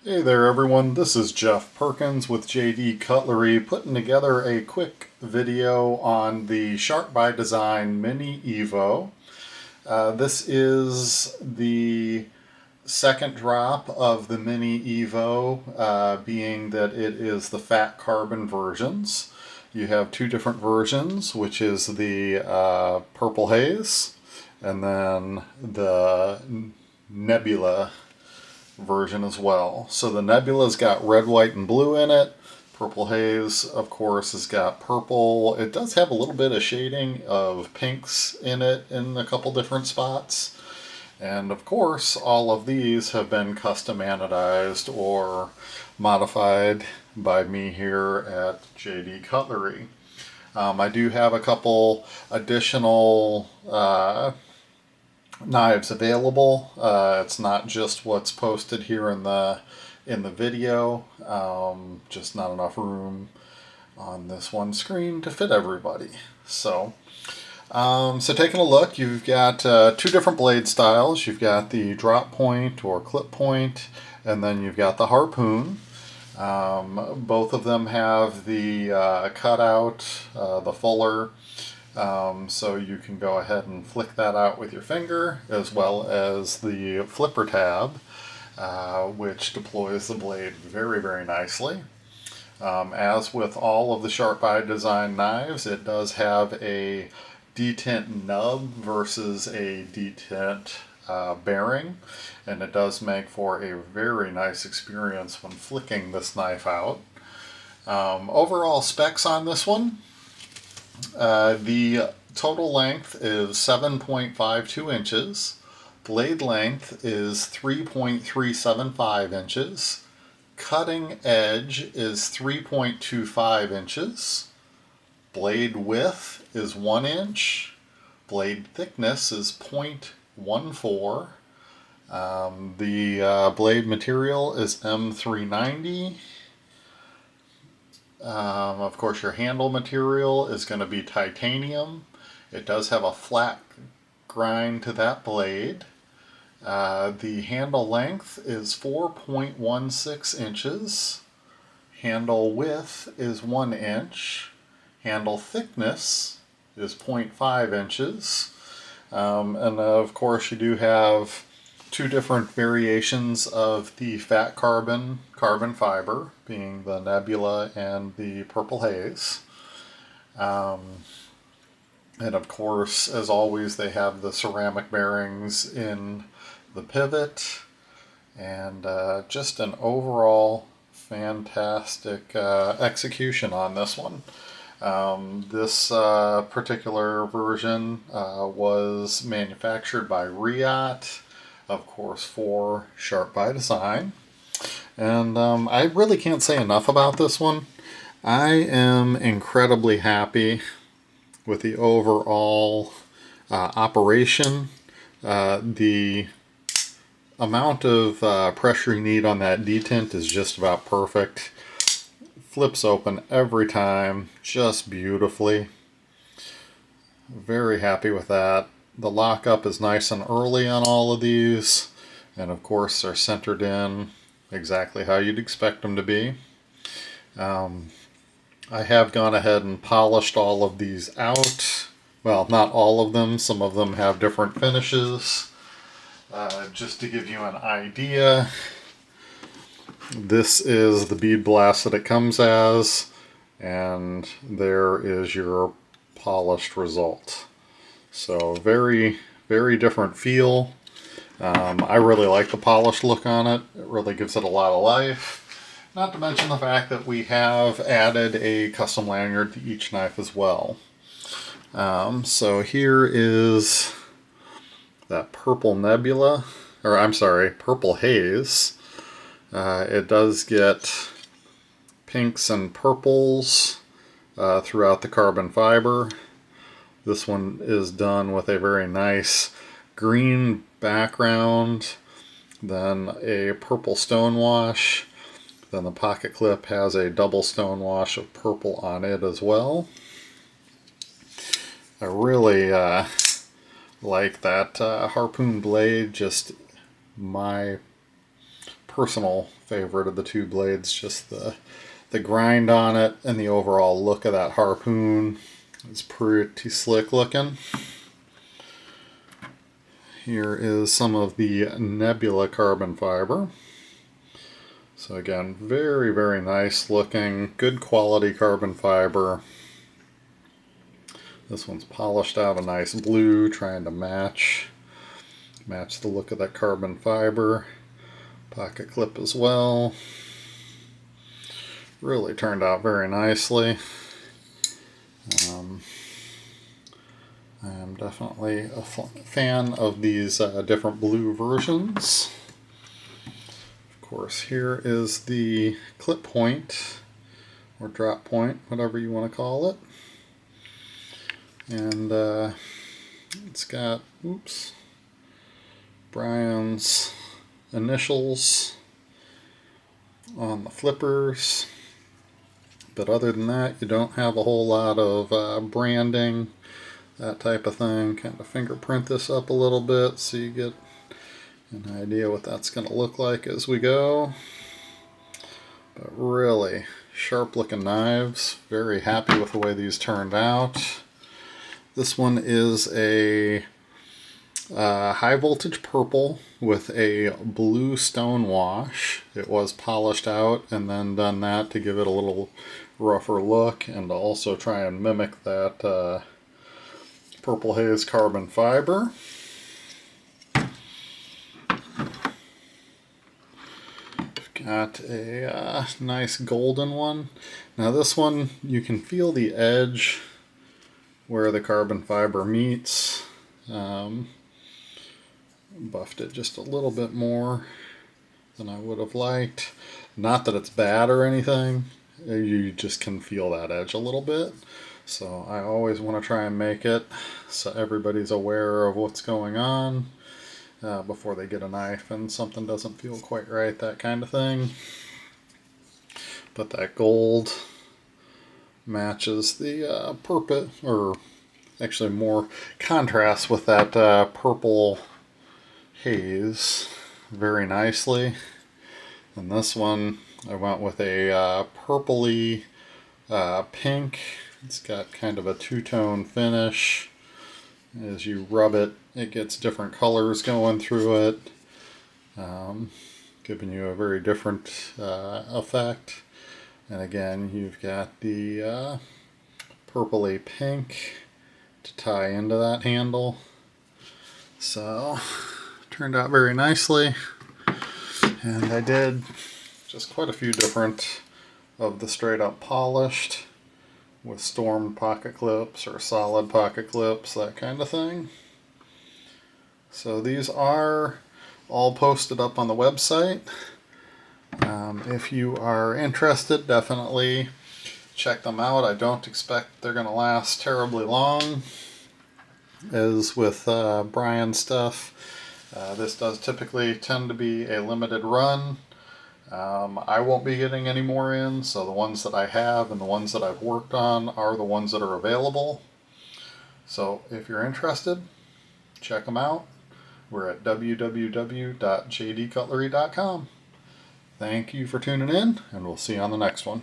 Hey there everyone, this is Jeff Perkins with JD Cutlery putting together a quick video on the Sharp by Design Mini EVO. This is the second drop of the Mini EVO, being that it is the fat carbon versions. You have two different versions, which is the Purple Haze and then the Nebula version as well. So the Nebula's got red, white, and blue in it. Purple Haze, of course, has got purple. It does have a little bit of shading of pinks in it in a couple different spots. And of course, all of these have been custom anodized or modified by me here at JD Cutlery. I do have a couple additional knives available. It's not just what's posted here in the video. Just not enough room on this one screen to fit everybody. So taking a look, you've got two different blade styles. You've got the drop point or clip point, and then you've got the harpoon. Both of them have the cutout, the fuller, so you can go ahead and flick that out with your finger, as well as the flipper tab, which deploys the blade very, very nicely. As with all of the Sharp by Design knives, it does have a detent nub versus a detent bearing, and it does make for a very nice experience when flicking this knife out. Overall specs on this one, the total length is 7.52 inches, blade length is 3.375 inches, cutting edge is 3.25 inches, blade width is 1 inch, blade thickness is 0.14. The blade material is M390. Of course, your handle material is going to be titanium. It does have a flat grind to that blade. The handle length is 4.16 inches. Handle width is 1 inch. Handle thickness is 0.5 inches. And of course, you do have two different variations of the fat carbon fiber, being the Nebula and the Purple Haze. And of course, as always, they have the ceramic bearings in the pivot, and just an overall fantastic execution on this one. This particular version was manufactured by Riot, of course, for Sharp by Design. And I really can't say enough about this one. I am incredibly happy with the overall operation. The amount of pressure you need on that detent is just about perfect. Flips open every time, just beautifully. Very happy with that. The lockup is nice and early on all of these, and of course they're centered in exactly how you'd expect them to be. I have gone ahead and polished all of these out. Well, not all of them. Some of them have different finishes. Just to give you an idea, this is the bead blast that it comes as, and there is your polished result. So very, very different feel. I really like the polished look on it. It really gives it a lot of life. Not to mention the fact that we have added a custom lanyard to each knife as well. So here is that Purple Nebula, or I'm sorry, Purple Haze. It does get pinks and purples throughout the carbon fiber. This one is done with a very nice green background, then a purple stonewash. Then the pocket clip has a double stonewash of purple on it as well. I really like that harpoon blade, just my personal favorite of the two blades. Just the grind on it and the overall look of that harpoon is pretty slick looking. Here is some of the Nebula carbon fiber. So again, very, very nice looking, good quality carbon fiber. This one's polished out a nice blue, trying to match the look of that carbon fiber. Pocket clip as well. Really turned out very nicely. I am definitely a fan of these different blue versions. Of course, here is the clip point, or drop point, whatever you want to call it. And it's got, oops, Brian's initials on the flippers. But other than that, you don't have a whole lot of branding, that type of thing. Kind of fingerprint this up a little bit so you get an idea what that's going to look like as we go. But really sharp looking knives. Very happy with the way these turned out. This one is a high voltage purple with a blue stone wash. It was polished out and then done that to give it a little rougher look and to also try and mimic that purple haze carbon fiber. We've got a nice golden one. Now this one, you can feel the edge where the carbon fiber meets. Buffed it just a little bit more than I would have liked. Not that it's bad or anything, you just can feel that edge a little bit. So I always want to try and make it so everybody's aware of what's going on before they get a knife and something doesn't feel quite right, that kind of thing. But that gold matches the purple, or actually more contrast with that purple haze very nicely. And this one I went with a purpley pink. It's got kind of a two-tone finish. As you rub it, it gets different colors going through it, giving you a very different effect. And again, you've got the purpley pink to tie into that handle. So turned out very nicely. And I did just quite a few different of the straight up polished with stormed pocket clips or solid pocket clips, that kind of thing. So these are all posted up on the website. If you are interested, definitely check them out. I don't expect they're going to last terribly long. As with Brian's stuff, this does typically tend to be a limited run. I won't be getting any more in, so the ones that I have and the ones that I've worked on are the ones that are available. So if you're interested, check them out. We're at www.jdcutlery.com. Thank you for tuning in, and we'll see you on the next one.